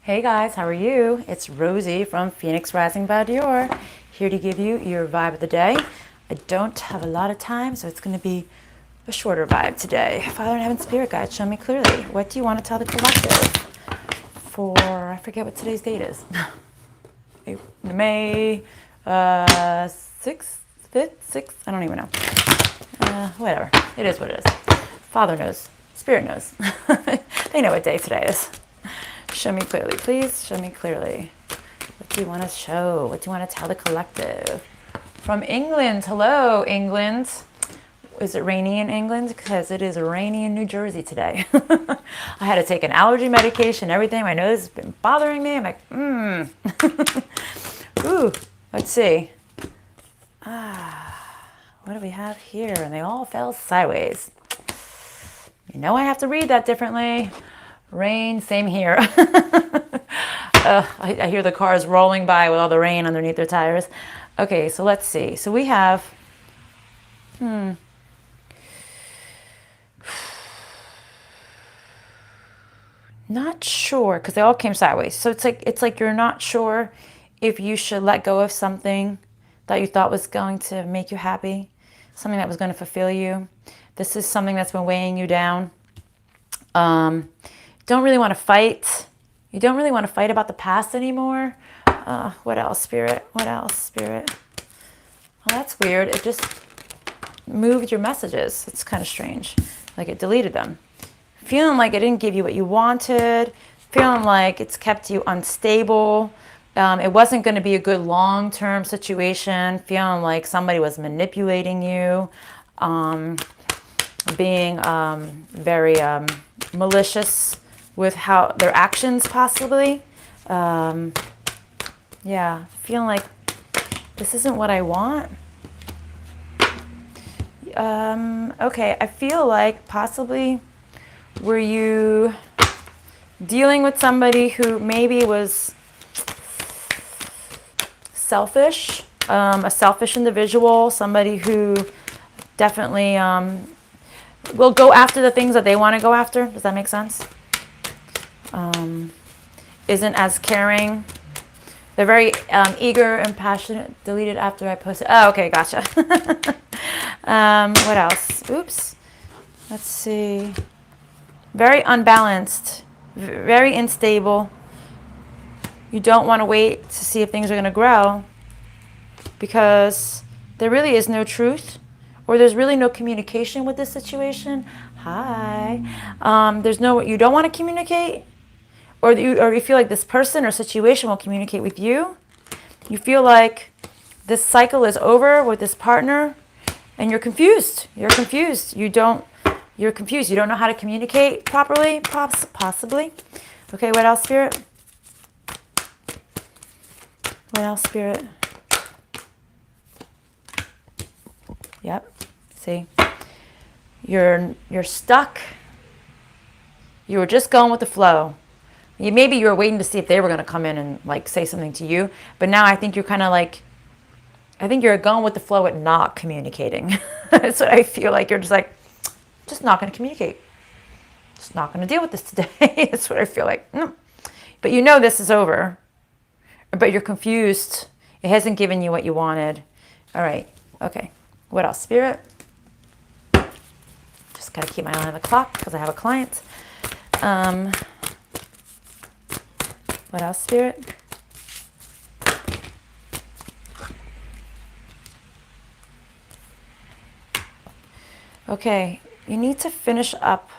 Hey guys, how are you? It's Rosie from Phoenix Rising by DiOr, here to give you your vibe of the day. I don't have a lot of time, so it's going to be a shorter vibe today. Father in Heaven, Spirit Guide, show me clearly. What do you want to tell the collective for, I forget what today's date is. May 6th, 5th, 6th? I don't even know. Whatever. It is what it is. Father knows. Spirit knows. They know what day today is. Show me clearly, please. Show me clearly. What do you want to show? What do you want to tell the collective? From England. Hello, England. Is it rainy in England? Because it is rainy in New Jersey today. I had to take an allergy medication, everything. My nose has been bothering me. I'm like, Ooh, let's see. What do we have here? And they all fell sideways. You know I have to read that differently. Rain, same here. I hear the cars rolling by with all the rain underneath their tires. Okay, so let's see. So we have, not sure, because they all came sideways. So it's like you're not sure if you should let go of something that you thought was going to make you happy, something that was going to fulfill you. This is something that's been weighing you down. Don't really want to fight. You don't really want to fight about the past anymore. What else, Spirit? What else, Spirit? Well, that's weird. It just moved your messages. It's kind of strange. Like it deleted them. Feeling like it didn't give you what you wanted. Feeling like it's kept you unstable. It wasn't going to be a good long-term situation. Feeling like somebody was manipulating you. Being very malicious with how their actions possibly. Yeah, feeling like this isn't what I want. Okay, I feel like possibly were you dealing with somebody who maybe was selfish, a selfish individual, somebody who definitely will go after the things that they want to go after. Does that make sense? Isn't as caring. They're very eager and passionate. Deleted after I posted. Oh, okay, gotcha. What else? Oops. Let's see. Very unbalanced. Very unstable. You don't want to wait to see if things are going to grow because there really is no truth or there's really no communication with this situation. Hi. You don't want to communicate. Or you feel like this person or situation will communicate with you. You feel like this cycle is over with this partner and you're confused. You're confused. You're confused. You don't know how to communicate properly, possibly. Okay, what else, Spirit? What else, Spirit? Yep. See? You're stuck. You were just going with the flow. Maybe you were waiting to see if they were going to come in and like say something to you. But now I think you're kind of like, I think you're going with the flow at not communicating. That's what I feel like. You're just not going to communicate. Just not going to deal with this today. That's what I feel like. But you know this is over. But you're confused. It hasn't given you what you wanted. All right. Okay. What else, Spirit? Just got to keep my eye on the clock because I have a client. What else, Spirit? Okay, you need to finish up.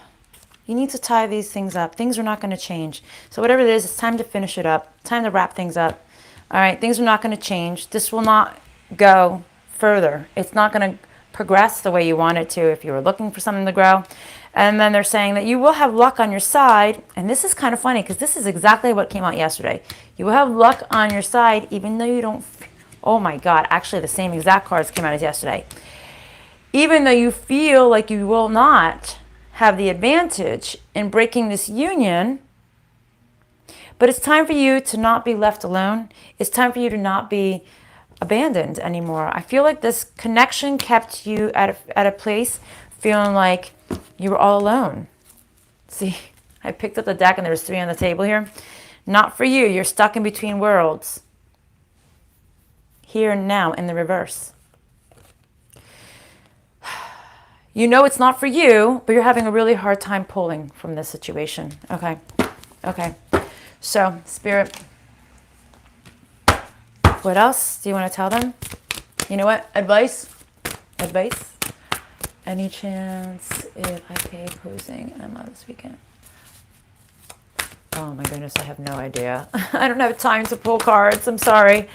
You need to tie these things up. Things are not going to change. So whatever it is, it's time to finish it up. Time to wrap things up. All right, things are not going to change. This will not go further. It's not going to progress the way you want it to if you were looking for something to grow. And then they're saying that you will have luck on your side. And this is kind of funny because this is exactly what came out yesterday. You will have luck on your side even though you don't... Oh my God, actually the same exact cards came out as yesterday. Even though you feel like you will not have the advantage in breaking this union, but it's time for you to not be left alone. It's time for you to not be abandoned anymore. I feel like this connection kept you at a place feeling like you were all alone. See, I picked up the deck and there's 3 on the table here. Not for you. You're stuck in between worlds. Here and now in the reverse. You know it's not for you, but you're having a really hard time pulling from this situation. Okay. Okay. So, Spirit, what else do you want to tell them? You know what? Advice? Advice? Any chance if I pay posing Emma this weekend? Oh my goodness, I have no idea. I don't have time to pull cards. I'm sorry.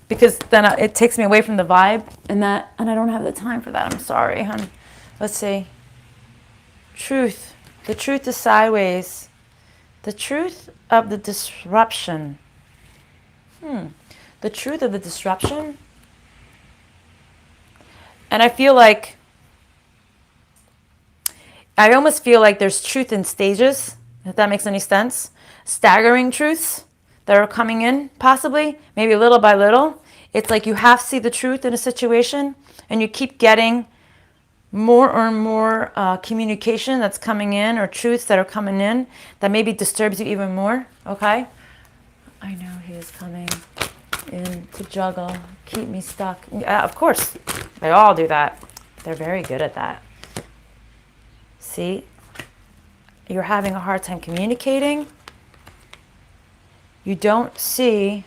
Because then it takes me away from the vibe and I don't have the time for that. I'm sorry, hon. Let's see. Truth. The truth is sideways. The truth of the disruption. The truth of the disruption. And I almost feel like there's truth in stages, if that makes any sense. Staggering truths that are coming in, possibly, maybe little by little. It's like you have to see the truth in a situation, and you keep getting more and more communication that's coming in, or truths that are coming in that maybe disturbs you even more, okay? I know he is coming in to juggle, keep me stuck. Yeah, of course, they all do that. They're very good at that. See? You're having a hard time communicating. You don't see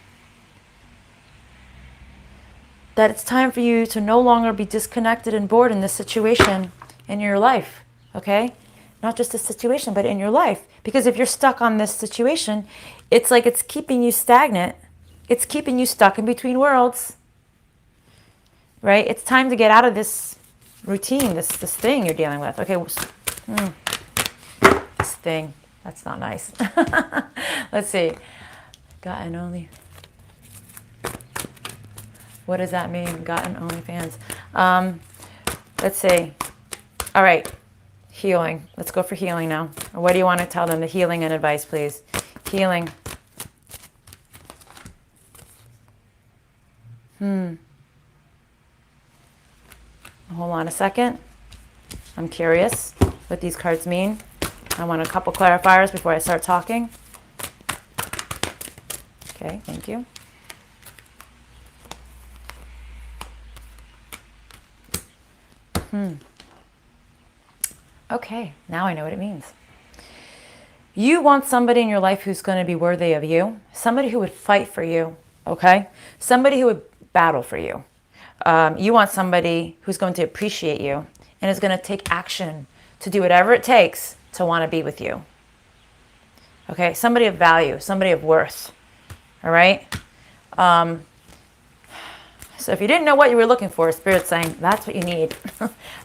that it's time for you to no longer be disconnected and bored in this situation in your life, okay? Not just a situation, but in your life. Because if you're stuck on this situation, it's like it's keeping you stagnant. It's keeping you stuck in between worlds, right? It's time to get out of this routine, this thing you're dealing with. Okay, this thing, that's not nice. Let's see. Gotten only. What does that mean? Gotten OnlyFans. Let's see. All right. Healing. Let's go for healing now. What do you want to tell them? The healing and advice, please. Healing. Hold on a second. I'm curious what these cards mean. I want a couple clarifiers before I start talking. Okay, thank you. Okay, now I know what it means. You want somebody in your life who's going to be worthy of you. Somebody who would fight for you, okay? Somebody who would battle for you. You want somebody who's going to appreciate you and is going to take action to do whatever it takes to want to be with you. Okay, somebody of value, somebody of worth. All right? So if you didn't know what you were looking for, Spirit's saying that's what you need.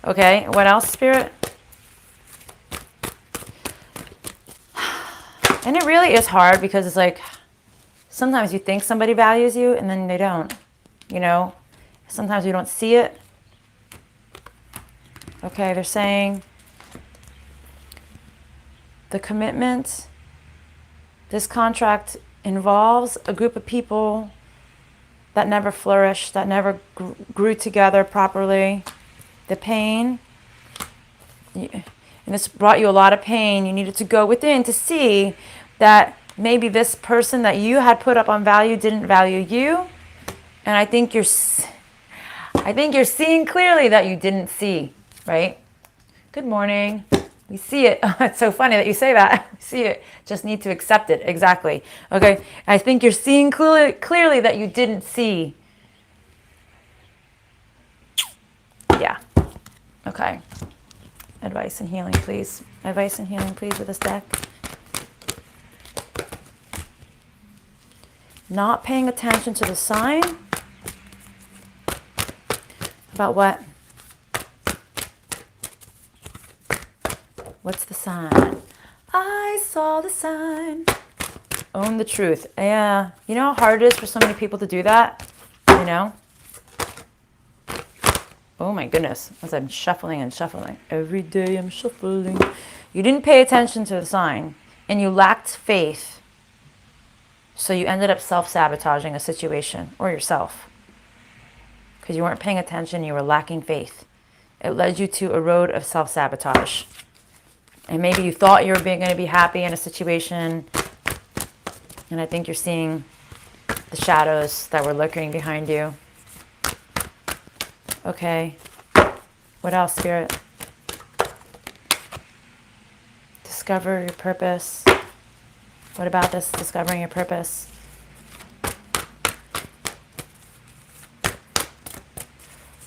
Okay, what else, Spirit? And it really is hard because it's like sometimes you think somebody values you and then they don't. You know, sometimes you don't see it. Okay, they're saying the commitment, this contract involves a group of people that never flourished, that never grew together properly. The pain, and this brought you a lot of pain. You needed to go within to see that maybe this person that you had put up on value didn't value you. And I think you're seeing clearly that you didn't see, right? Good morning. We see it. Oh, it's so funny that you say that. We see it. Just need to accept it. Exactly. Okay. I think you're seeing clearly that you didn't see. Yeah. Okay. Advice and healing, please. Advice and healing, please, with this deck. Not paying attention to the sign. About what? What's the sign? I saw the sign. Own the truth. Yeah. You know how hard it is for so many people to do that? You know? Oh my goodness. As I'm shuffling and shuffling. Every day I'm shuffling. You didn't pay attention to the sign. And you lacked faith. So you ended up self-sabotaging a situation. Or yourself. Because you weren't paying attention. You were lacking faith. It led you to a road of self-sabotage. And maybe you thought you were going to be happy in a situation, And I think you're seeing the shadows that were lurking behind you. Okay. What else, Spirit? Discover your purpose. What about this, discovering your purpose?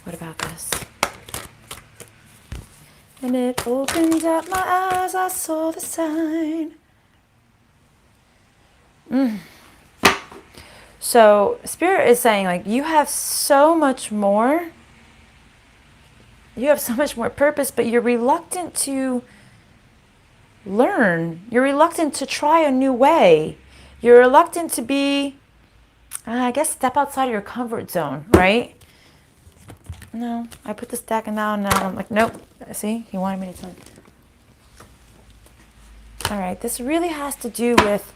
What about this? And it opened up my eyes, I saw the sign. So Spirit is saying, like, you have so much more. You have so much more purpose, but you're reluctant to learn. You're reluctant to try a new way. You're reluctant to be, I guess, step outside of your comfort zone, right? No, I put this deck and now I'm like, nope. See, he wanted me to tell. All right, this really has to do with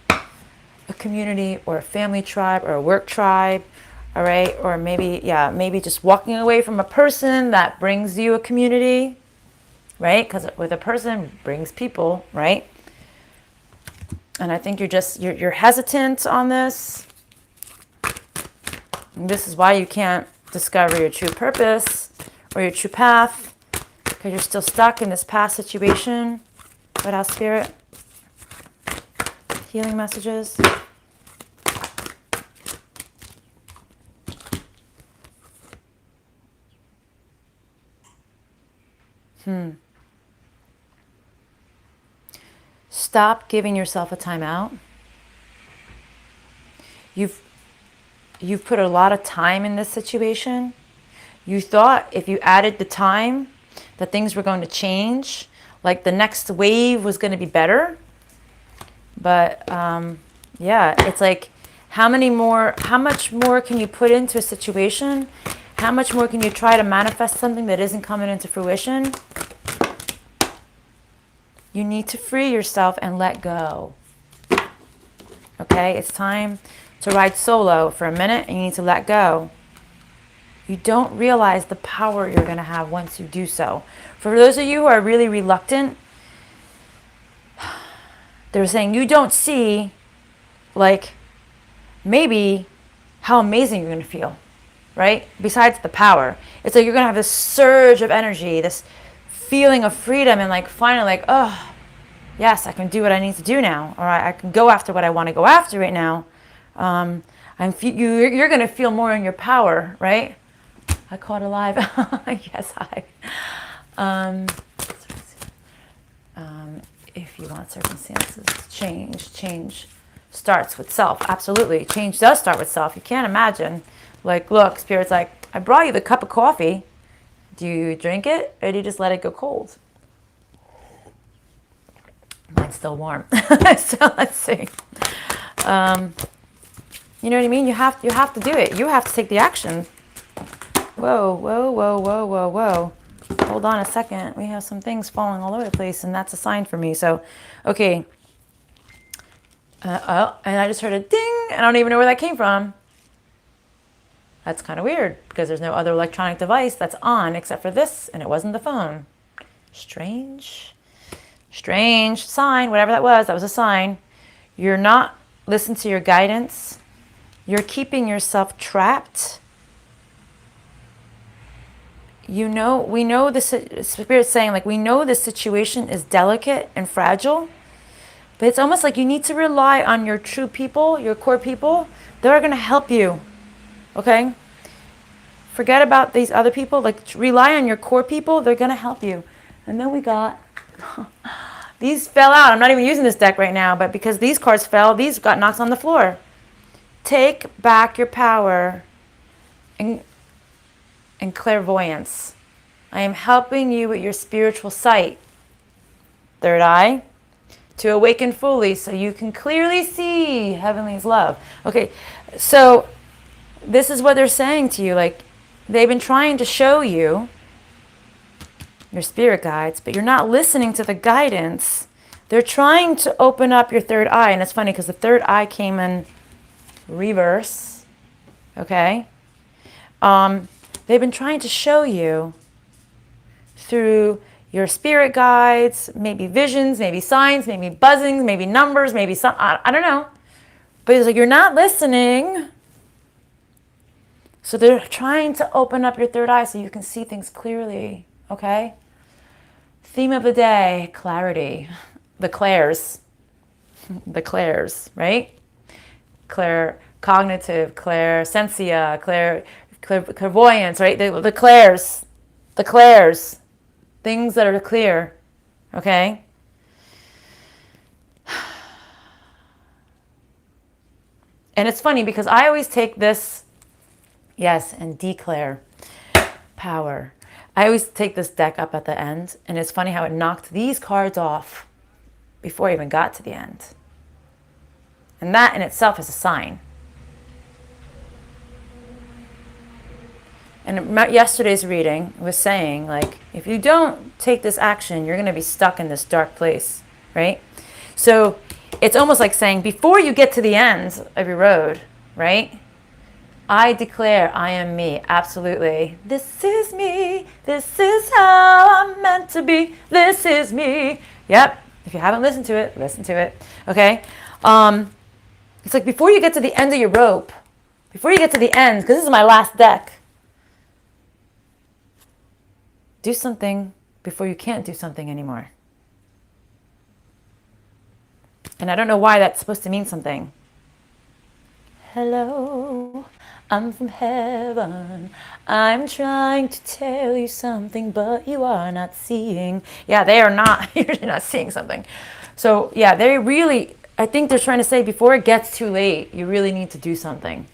a community or a family tribe or a work tribe, all right? Or maybe, yeah, maybe just walking away from a person that brings you a community, right? Because with a person brings people, right? And I think you're hesitant on this. And this is why you can't discover your true purpose or your true path, because you're still stuck in this past situation. What else, Spirit? Healing messages. Stop giving yourself a timeout. You've put a lot of time in this situation. You thought if you added the time that things were going to change, like the next wave was going to be better. But yeah, it's like, how much more can you put into a situation? How much more can you try to manifest something that isn't coming into fruition? You need to free yourself and let go. Okay, it's time to ride solo for a minute, and you need to let go. You don't realize the power you're going to have once you do so. For those of you who are really reluctant, they're saying you don't see, like, maybe how amazing you're going to feel, right? Besides the power. It's like you're going to have this surge of energy, this feeling of freedom, and like finally, like, oh, yes, I can do what I need to do now. Or I can go after what I want to go after right now. You're going to feel more in your power, right? I caught alive. Yes, hi. If you want circumstances, change starts with self. Absolutely. Change does start with self. You can't imagine. Like, look, Spirit's like, I brought you the cup of coffee. Do you drink it or do you just let it go cold? Mine's still warm. So let's see. You know what I mean? You have to do it. You have to take the action. Whoa, whoa, whoa, whoa, whoa, whoa. Hold on a second. We have some things falling all over the place, and that's a sign for me. So, okay. Oh, and I just heard a ding, and I don't even know where that came from. That's kind of weird, because there's no other electronic device that's on except for this, and it wasn't the phone. Strange sign, whatever that was a sign. You're not listening to your guidance. You're keeping yourself trapped. We know the Spirit's saying, like, we know this situation is delicate and fragile, but it's almost like you need to rely on your true people, your core people. They're going to help you, okay? Forget about these other people. Like, rely on your core people. They're going to help you. And then we got, these fell out. I'm not even using this deck right now, but because these cards fell, these got knocked on the floor. Take back your power and clairvoyance. I am helping you with your spiritual sight. Third eye. To awaken fully so you can clearly see heavenly's love. Okay, so this is what they're saying to you. Like, they've been trying to show you your spirit guides, but you're not listening to the guidance. They're trying to open up your third eye. And it's funny because the third eye came in reverse. Okay? They've been trying to show you through your spirit guides, maybe visions, maybe signs, maybe buzzings, maybe numbers, maybe some, I don't know. But he's like, you're not listening. So they're trying to open up your third eye so you can see things clearly, okay? Theme of the day, clarity. The clairs. The clairs, right? Clair, cognitive, clairsensia, clairvoyance, right? The clairs. The clairs. Things that are clear, okay? And it's funny because I always take this, yes, and declare power. I always take this deck up at the end, and it's funny how it knocked these cards off before I even got to the end. And that in itself is a sign. And yesterday's reading was saying, like, if you don't take this action, you're going to be stuck in this dark place, right? So it's almost like saying, before you get to the end of your road, right? I declare I am me, absolutely. This is me. This is how I'm meant to be. This is me. Yep. If you haven't listened to it, listen to it. Okay? It's like before you get to the end of your rope, before you get to the end, because this is my last deck, do something before you can't do something anymore. And I don't know why that's supposed to mean something. Hello, I'm from heaven. I'm trying to tell you something, but you are not seeing. Yeah, they are not. You're not seeing something. So, yeah, they really, I think they're trying to say before it gets too late, you really need to do something.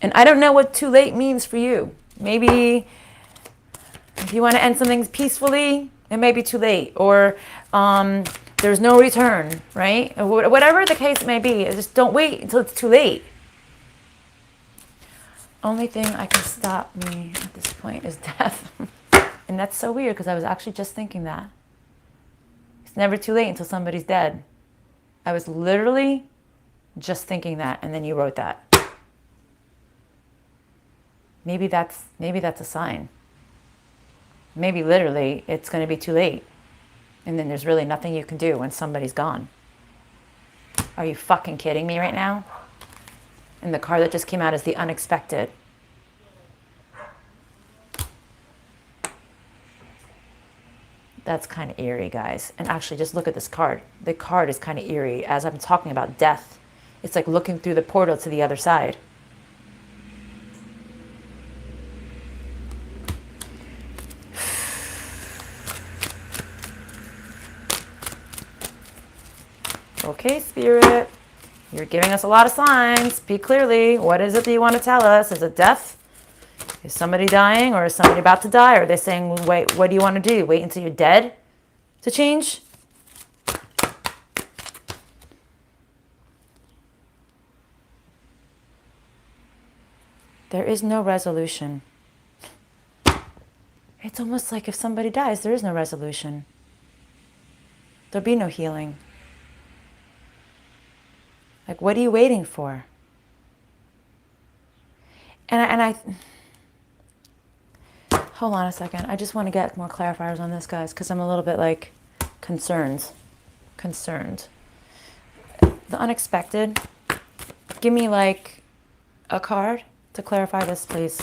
And I don't know what too late means for you. Maybe if you want to end something peacefully, it may be too late. Or there's no return, right? Whatever the case may be, just don't wait until it's too late. Only thing I can stop me at this point is death. And that's so weird because I was actually just thinking that. It's never too late until somebody's dead. I was literally just thinking that, and then you wrote that. Maybe that's a sign. Maybe literally it's going to be too late. And then there's really nothing you can do when somebody's gone. Are you fucking kidding me right now? And the card that just came out is the unexpected. That's kind of eerie, guys. And actually, just look at this card. The card is kind of eerie as I'm talking about death. It's like looking through the portal to the other side. Okay, Spirit. You're giving us a lot of signs. Speak clearly. What is it that you want to tell us? Is it death? Is somebody dying, or is somebody about to die? Or are they saying, wait, what do you want to do? Wait until you're dead to change? There is no resolution. It's almost like if somebody dies, there is no resolution. There'll be no healing. Like, what are you waiting for? And I hold on a second. I just want to get more clarifiers on this, guys, because I'm a little bit like concerned. The unexpected. Give me like a card to clarify this, please.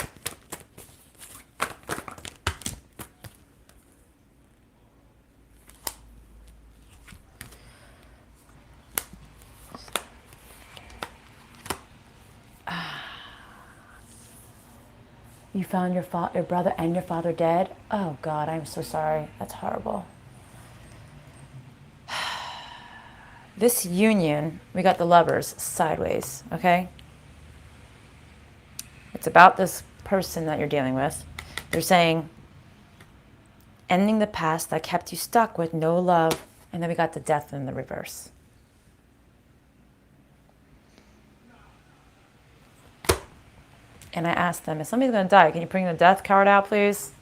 You found your brother and your father dead? Oh, God, I'm so sorry. That's horrible. This union, we got the Lovers sideways, okay? It's about this person that you're dealing with. They're saying, ending the past that kept you stuck with no love. And then we got the Death in the reverse. And I asked them, if somebody's going to die, can you bring the Death card out, please?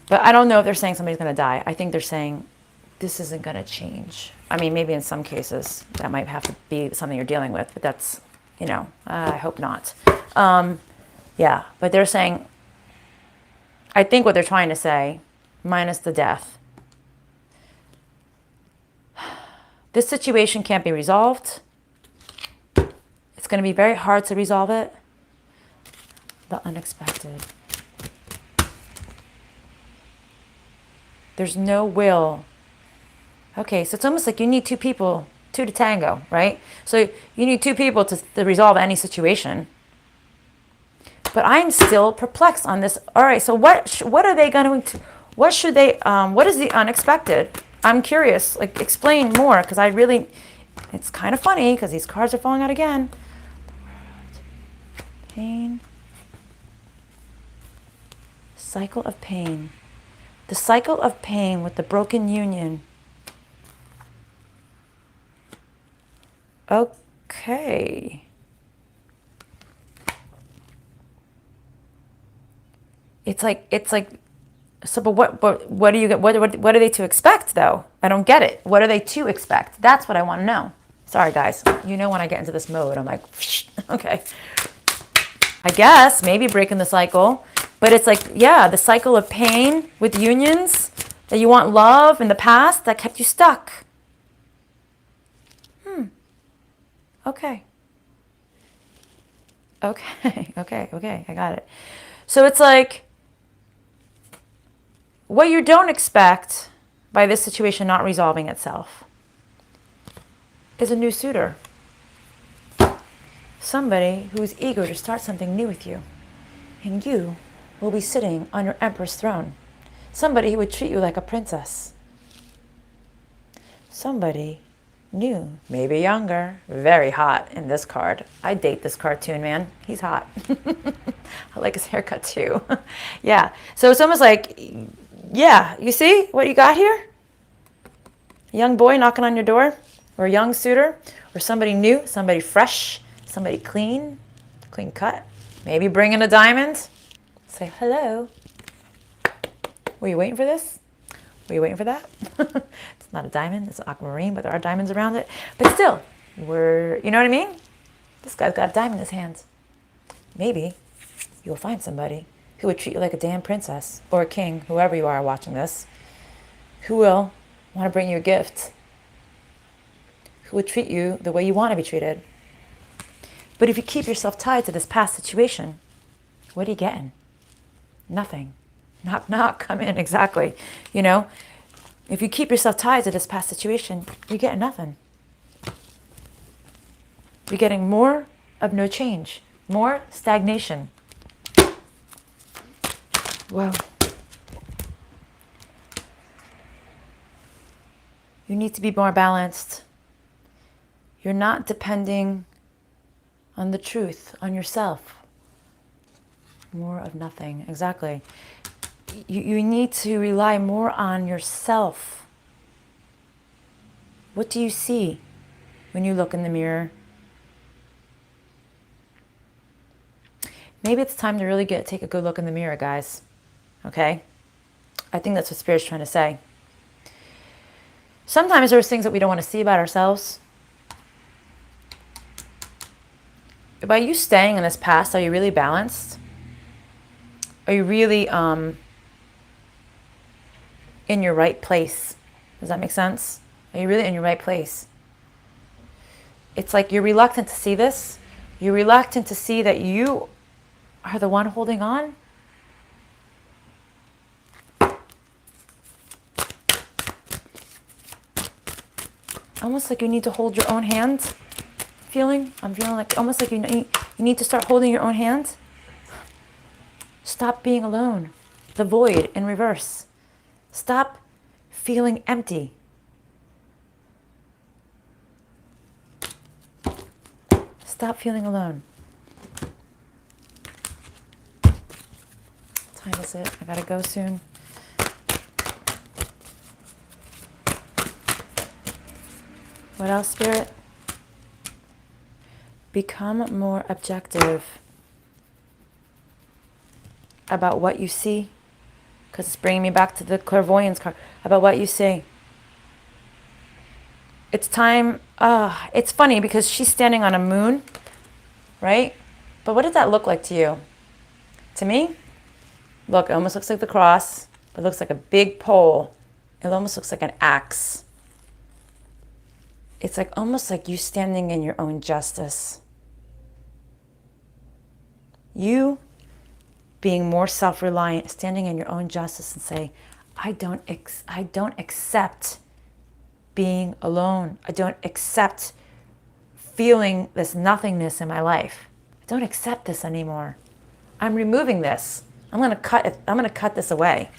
But I don't know if they're saying somebody's going to die. I think they're saying this isn't going to change. I mean, maybe in some cases that might have to be something you're dealing with, but that's, I hope not. Yeah, but they're saying, I think what they're trying to say, minus the death, This situation can't be resolved. It's going to be very hard to resolve it. The unexpected. There's no will. Okay, so it's almost like you need two people, two to tango, right? So you need two people to resolve any situation. But I'm still perplexed on this. All right, so what are they going to, what should they, what is the unexpected? I'm curious, like explain more, because I really, it's kind of funny because these cards are falling out again. Pain. Cycle of pain. The cycle of pain with the broken union. Okay. It's like, so, but what do you get? What are they to expect though? I don't get it. What are they to expect? That's what I want to know. Sorry guys, you know when I get into this mode, I'm like, okay. I guess maybe breaking the cycle, but it's like, yeah, the cycle of pain with unions that you want love in the past that kept you stuck. Okay. Okay, I got it. So it's like, what you don't expect by this situation not resolving itself is a new suitor. Somebody who is eager to start something new with you. And you will be sitting on your empress throne. Somebody who would treat you like a princess. Somebody new, maybe younger, very hot in this card. I date this cartoon man. He's hot. I like his haircut too. Yeah. So it's almost like, yeah, you see what you got here? A young boy knocking on your door, or a young suitor, or somebody new, somebody fresh, somebody clean cut. Maybe bring in a diamond. Say hello. Were you waiting for this? Were you waiting for that? It's not a diamond, it's an aquamarine, but there are diamonds around it. But still, you know what I mean? This guy's got a diamond in his hands. Maybe you'll find somebody who would treat you like a damn princess or a king, whoever you are watching this, who will want to bring you a gift, who would treat you the way you want to be treated. But if you keep yourself tied to this past situation, what are you getting? Nothing. Knock, knock, come in, exactly. You know, if you keep yourself tied to this past situation, you're getting nothing. You're getting more of no change, more stagnation. Well, you need to be more balanced. You're not depending on the truth, on yourself. More of nothing, exactly. You need to rely more on yourself. What do you see when you look in the mirror? Maybe it's time to really take a good look in the mirror, guys. Okay? I think that's what Spirit's trying to say. Sometimes there's things that we don't want to see about ourselves. By you staying in this past, are you really balanced? Are you really in your right place? Does that make sense? Are you really in your right place? It's like you're reluctant to see this. You're reluctant to see that you are the one holding on. Almost like you need to hold your own hand. I'm feeling like almost like you need to start holding your own hand. Stop being alone. The void in reverse. Stop feeling empty. Stop feeling alone. What time is it? I gotta go soon. What else, Spirit? Become more objective about what you see, because it's bringing me back to the clairvoyance card, about what you see. It's time, it's funny because she's standing on a moon, right? But what does that look like to you? To me, look, it almost looks like the cross. It looks like a big pole. It almost looks like an axe. it's like almost like you standing in your own justice. You being more self-reliant, standing in your own justice and say, I don't accept being alone. I don't accept feeling this nothingness in my life. I don't accept this anymore. I'm removing this. I'm going to cut it. I'm going to cut this away.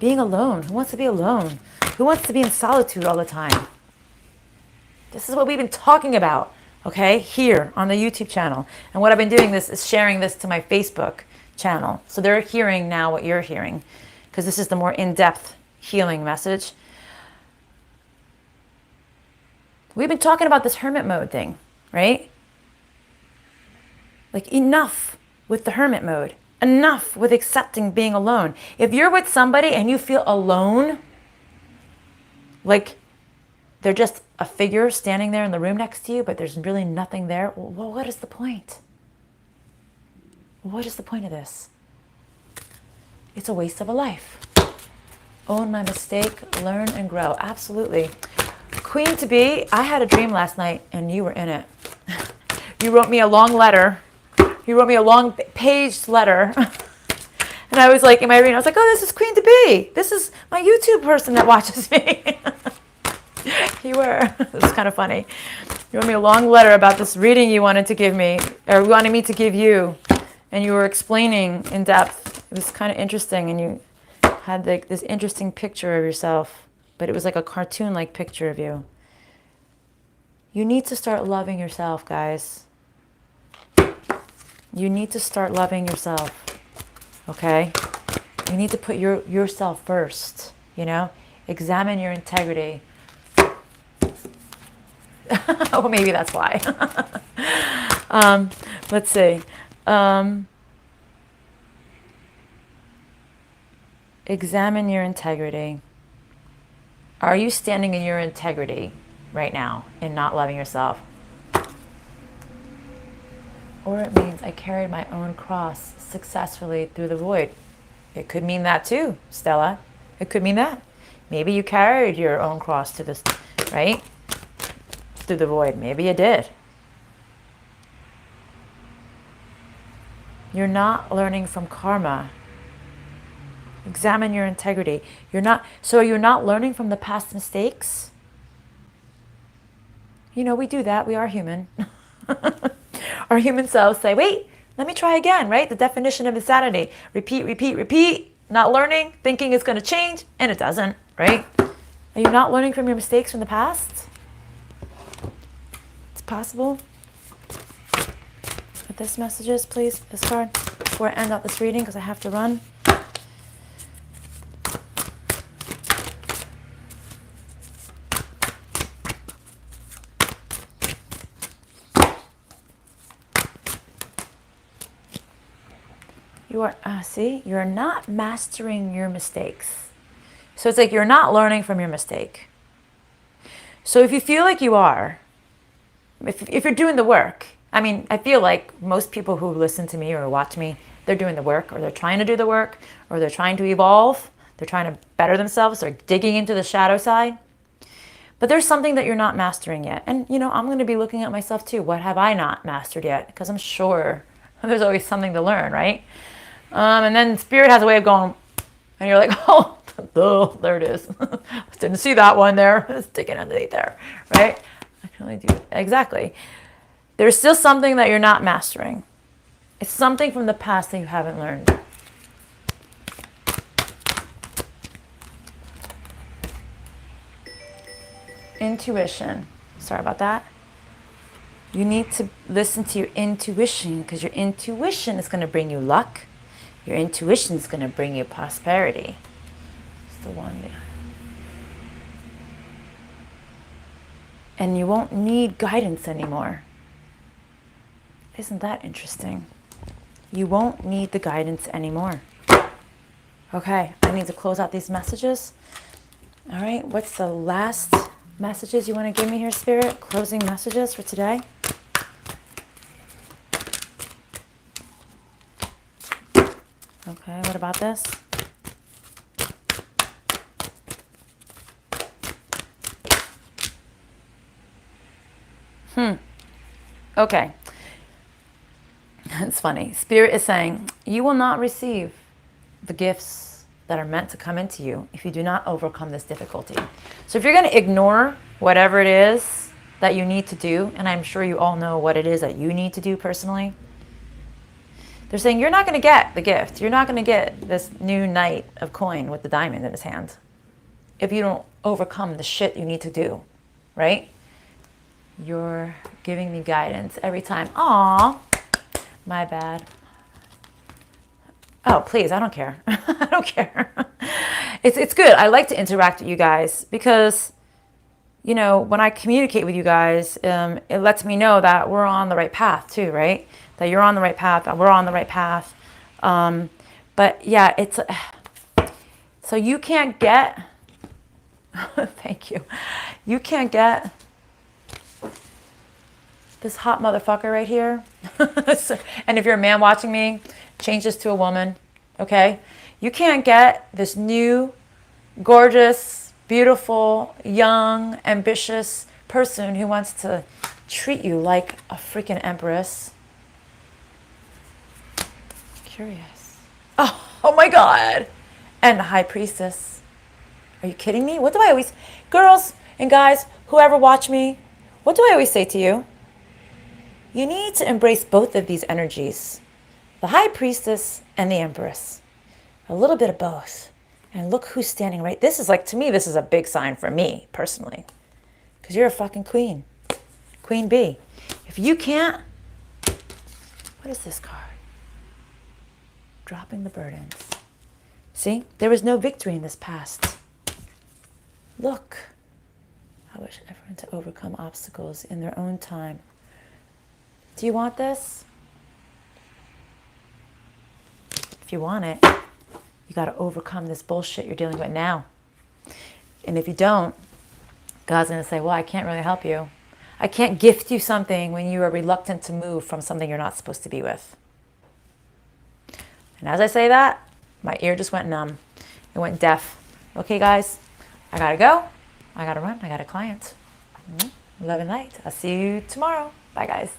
Being alone. Who wants to be alone? Who wants to be in solitude all the time? This is what we've been talking about, okay, here on the YouTube channel. And what I've been doing this is sharing this to my Facebook channel. So they're hearing now what you're hearing, because this is the more in-depth healing message. We've been talking about this hermit mode thing, right? Like, enough with the hermit mode. Enough with accepting being alone. If you're with somebody and you feel alone, like they're just a figure standing there in the room next to you, but there's really nothing there, well, what is the point? What is the point of this? It's a waste of a life. Own my mistake, learn and grow. Absolutely. Queen to be, I had a dream last night and you were in it. You wrote me a long letter. You wrote me a long paged letter. And I was like, in my dream, I was like, oh, this is Queen to be. This is my YouTube person that watches me. You were. It was kind of funny. You wrote me a long letter about this reading you wanted to give me, or wanted me to give you. And you were explaining in depth. It was kind of interesting. And you had like this interesting picture of yourself. But it was like a cartoon-like picture of you. You need to start loving yourself, guys. You need to start loving yourself, okay? You need to put yourself first, you know? Examine your integrity. Oh, maybe that's why. Let's see. Examine your integrity. Are you standing in your integrity right now and not loving yourself? Or it means I carried my own cross successfully through the void. It could mean that too, Stella. It could mean that. Maybe you carried your own cross to this, right? Through the void. Maybe you did. You're not learning from karma. Examine your integrity. You're not learning from the past mistakes? You know, we do that. We are human. Our human selves say, wait, let me try again, right? The definition of insanity. Repeat, repeat, repeat. Not learning, thinking it's going to change, and it doesn't, right? Are you not learning from your mistakes from the past? It's possible. What this message is, please, this card, before I end out this reading, because I have to run. You are, you're not mastering your mistakes. So it's like you're not learning from your mistake. So if you feel like you are, if you're doing the work, I mean, I feel like most people who listen to me or watch me, they're doing the work, or they're trying to do the work, or they're trying to evolve, they're trying to better themselves, they're digging into the shadow side. But there's something that you're not mastering yet. And, you know, I'm going to be looking at myself too. What have I not mastered yet? Because I'm sure there's always something to learn, right? And then Spirit has a way of going, and you're like, oh, there it is. Didn't see that one there. It's sticking underneath there, right? I can only do it. Exactly. There's still something that you're not mastering. It's something from the past that you haven't learned. Intuition. Sorry about that. You need to listen to your intuition, because your intuition is going to bring you luck. Your intuition is going to bring you prosperity. It's the one there. And you won't need guidance anymore. Isn't that interesting? You won't need the guidance anymore. Okay, I need to close out these messages. All right, what's the last messages you want to give me here, Spirit? Closing messages for today. Okay, what about this? Okay. It's funny. Spirit is saying, you will not receive the gifts that are meant to come into you if you do not overcome this difficulty. So if you're going to ignore whatever it is that you need to do, and I'm sure you all know what it is that you need to do personally, they're saying you're not going to get the gift. You're not going to get this new knight of coin with the diamond in his hand if you don't overcome the shit you need to do, right? You're giving me guidance every time. Aw, my bad. Oh, please, I don't care. I don't care. It's good. I like to interact with you guys because, you know, when I communicate with you guys, it lets me know that we're on the right path too, right? That you're on the right path, that we're on the right path. But yeah, it's, so you can't get, thank you. You can't get this hot motherfucker right here. And if you're a man watching me, change this to a woman, okay? You can't get this new, gorgeous, beautiful, young, ambitious person who wants to treat you like a freaking empress. Curious. Oh my God. And the high priestess. Are you kidding me? What do I always, girls and guys, whoever watch me, what do I always say to you? You need to embrace both of these energies. The high priestess and the empress. A little bit of both. And look who's standing right. This is like, to me, this is a big sign for me, personally. Because you're a fucking queen. Queen bee. If you can't, what is this card? Dropping the burdens. See, there was no victory in this past. Look. I wish everyone to overcome obstacles in their own time. Do you want this? If you want it, you got to overcome this bullshit you're dealing with now. And if you don't, God's going to say, well, I can't really help you. I can't gift you something when you are reluctant to move from something you're not supposed to be with. And as I say that, my ear just went numb. It went deaf. Okay, guys, I got to go. I got to run. I got a client. Love and light. I'll see you tomorrow. Bye, guys.